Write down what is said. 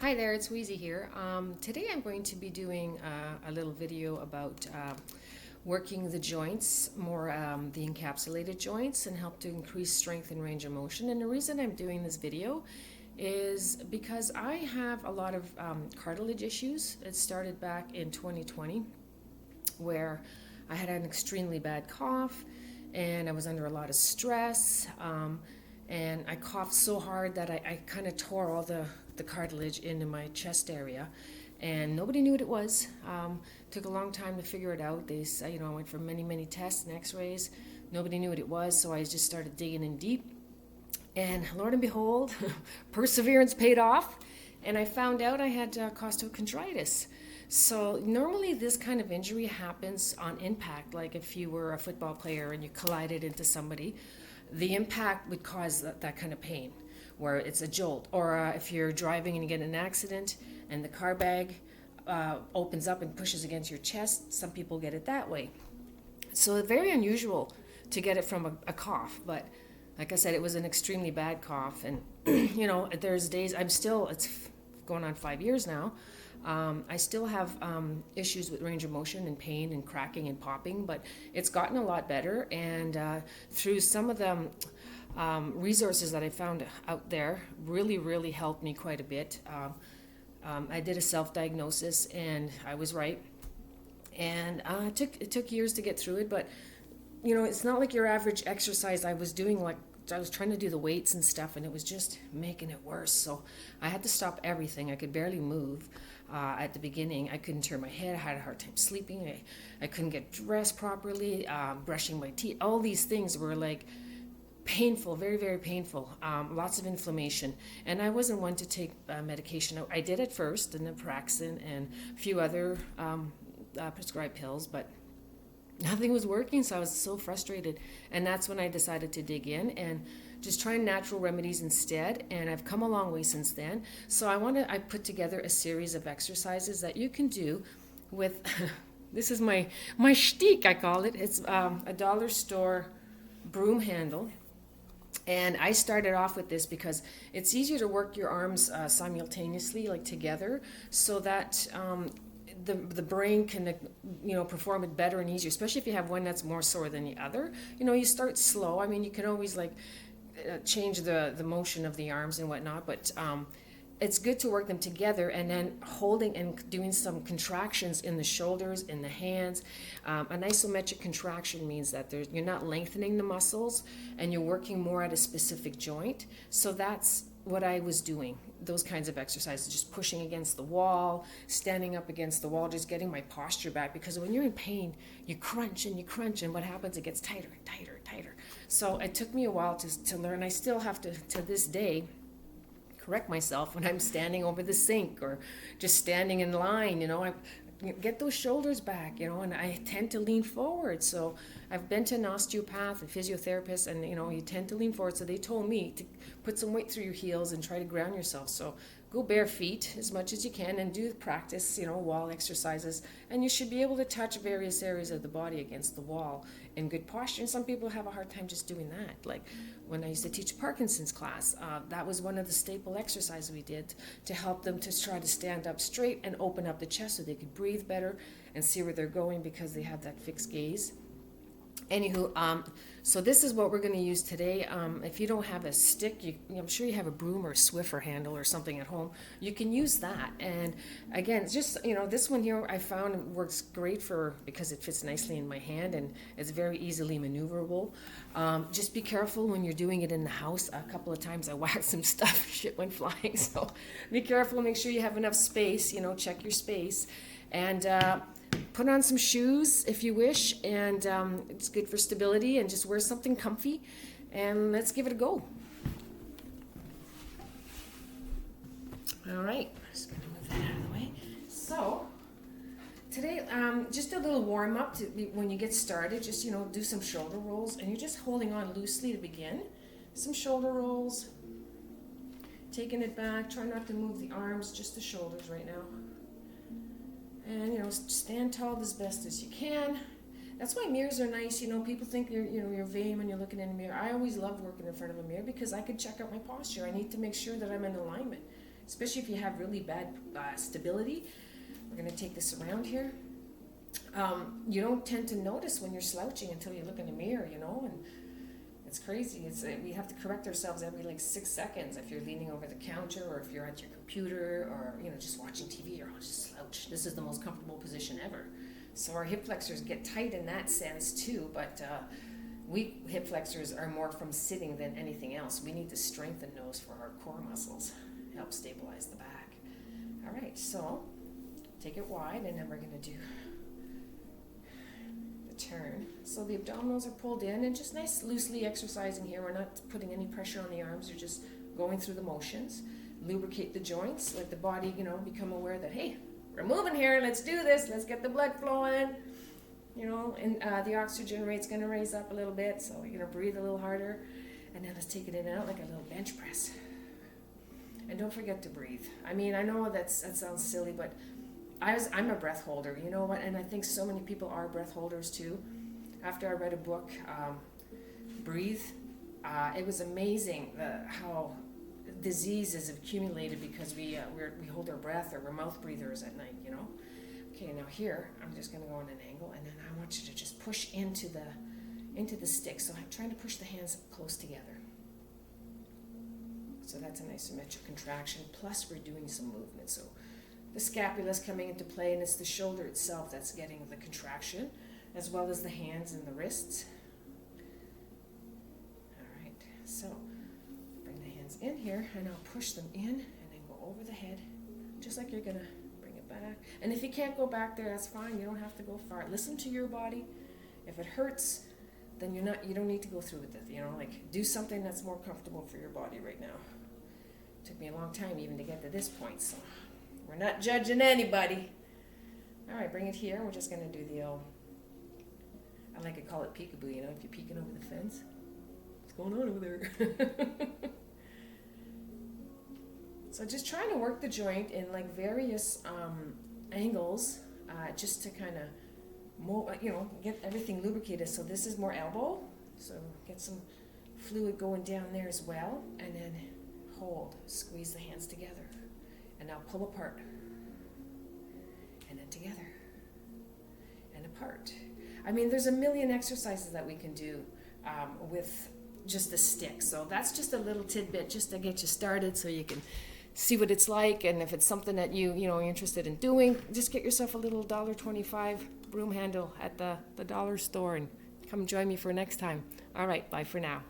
Hi there, it's Wheezy here. Today I'm going to be doing a little video about working the joints, more the encapsulated joints, and help to increase strength and range of motion. And the reason I'm doing this video is because I have a lot of cartilage issues. It started back in 2020 where I had an extremely bad cough and I was under a lot of stress. And I coughed so hard that I kind of tore all the cartilage into my chest area, and nobody knew what it was. Took a long time to figure it out. I went for many tests and X-rays. Nobody knew what it was, so I just started digging in deep. And Lord and behold, perseverance paid off, and I found out I had costochondritis. So normally this kind of injury happens on impact, like if you were a football player and you collided into somebody, the impact would cause that kind of pain, where it's a jolt. Or if you're driving and you get in an accident and the car bag opens up and pushes against your chest, some people get it that way. So very unusual to get it from a cough, but like I said, it was an extremely bad cough. And there's days it's going on 5 years now. I still have issues with range of motion and pain and cracking and popping, but it's gotten a lot better. And through some of the resources that I found out there, really helped me quite a bit. I did a self-diagnosis, and I was right. And it took years to get through it, but it's not like your average exercise. I was trying to do the weights and stuff, and it was just making it worse. So I had to stop everything. I could barely move at the beginning. I couldn't turn my head. I had a hard time sleeping. I couldn't get dressed properly, brushing my teeth. All these things were like painful, very painful. Lots of inflammation. And I wasn't one to take medication. I did at first, the naproxen and a few other prescribed pills, but nothing was working, so I was so frustrated. And that's when I decided to dig in and just try natural remedies instead. And I've come a long way since then. So I put together a series of exercises that you can do with this is my shtick, I call it. It's a dollar store broom handle. And I started off with this because it's easier to work your arms simultaneously, like together, so that the brain can perform it better and easier, especially if you have one that's more sore than the other. You start slow. I mean, you can always change the motion of the arms and whatnot, but it's good to work them together, and then holding and doing some contractions in the shoulders, in the hands. An isometric contraction means that you're not lengthening the muscles and you're working more at a specific joint. So that's what I was doing, those kinds of exercises, just pushing against the wall, standing up against the wall, just getting my posture back, because when you're in pain, you crunch, and what happens? It gets tighter. So it took me a while to learn. I still have to this day, correct myself when I'm standing over the sink or just standing in line. I get those shoulders back, and I tend to lean forward. So I've been to an osteopath, a physiotherapist, and you tend to lean forward. So they told me to put some weight through your heels and try to ground yourself. So go bare feet as much as you can and do practice, wall exercises, and you should be able to touch various areas of the body against the wall in good posture. And some people have a hard time just doing that. Like when I used to teach Parkinson's class, that was one of the staple exercises we did to help them to try to stand up straight and open up the chest so they could breathe better and see where they're going, because they have that fixed gaze. Anywho, so this is what we're going to use today. If you don't have a stick, I'm sure you have a broom or a Swiffer handle or something at home. You can use that. And again, just this one here I found works great because it fits nicely in my hand and it's very easily maneuverable. Just be careful when you're doing it in the house. A couple of times I whacked some stuff, shit went flying. So be careful. Make sure you have enough space. Check your space, and put on some shoes if you wish, and it's good for stability, and just wear something comfy, and let's give it a go. All right, just gonna move that out of the way. So today, just a little warm up when you get started. Just do some shoulder rolls, and you're just holding on loosely to begin. Some shoulder rolls, taking it back. Try not to move the arms, just the shoulders right now. And stand tall as best as you can. That's why mirrors are nice. People think you're vain when you're looking in a mirror. I always love working in front of a mirror because I can check out my posture. I need to make sure that I'm in alignment. especially if you have really bad stability. We're going to take this around here. You don't tend to notice when you're slouching until you look in the mirror, you know, and it's crazy. We have to correct ourselves every like 6 seconds if you're leaning over the counter or if you're at your computer or, you know, just watching TV, you're all just slouch. This is the most comfortable position ever. So our hip flexors get tight in that sense too, but weak hip flexors are more from sitting than anything else. We need to strengthen those for our core muscles, help stabilize the back. All right, so take it wide, and then we're going to do the turn. So the abdominals are pulled in and just nice loosely exercising here. We're not putting any pressure on the arms. You're just going through the motions. Lubricate the joints. Let the body, you know, become aware that, hey, we're moving here. Let's do this. Let's get the blood flowing. You know, and the oxygen rate's going to raise up a little bit. So you're going to breathe a little harder. And then let's take it in and out like a little bench press. And don't forget to breathe. I mean, I know that sounds silly, but I'm a breath holder, you know what? And I think so many people are breath holders too. After I read a book, Breathe, it was amazing how diseases have accumulated because we hold our breath, or we're mouth breathers at night, you know? Okay, now here, I'm just going to go on an angle, and then I want you to just push into the stick. So I'm trying to push the hands close together. So that's an isometric contraction, plus we're doing some movement. So the scapula's coming into play, and it's the shoulder itself that's getting the contraction, as well as the hands and the wrists. All right, so bring the hands in here, and I'll push them in, and then go over the head, just like you're going to bring it back. And if you can't go back there, that's fine. You don't have to go far. Listen to your body. If it hurts, then you don't need to go through with it. You know, like, do something that's more comfortable for your body right now. It took me a long time even to get to this point, so we're not judging anybody. All right, bring it here. We're just going to do the old, I like to call it peekaboo, you know, if you're peeking over the fence. What's going on over there? So just trying to work the joint in like various angles, just to kind of, you know, get everything lubricated. So this is more elbow, so get some fluid going down there as well, and then hold, squeeze the hands together, and now pull apart, and then together, and apart. I mean, there's a million exercises that we can do with just a stick. So that's just a little tidbit just to get you started, so you can see what it's like. And if it's something that you're interested in doing, just get yourself a little $1.25 broom handle at the dollar store and come join me for next time. All right, bye for now.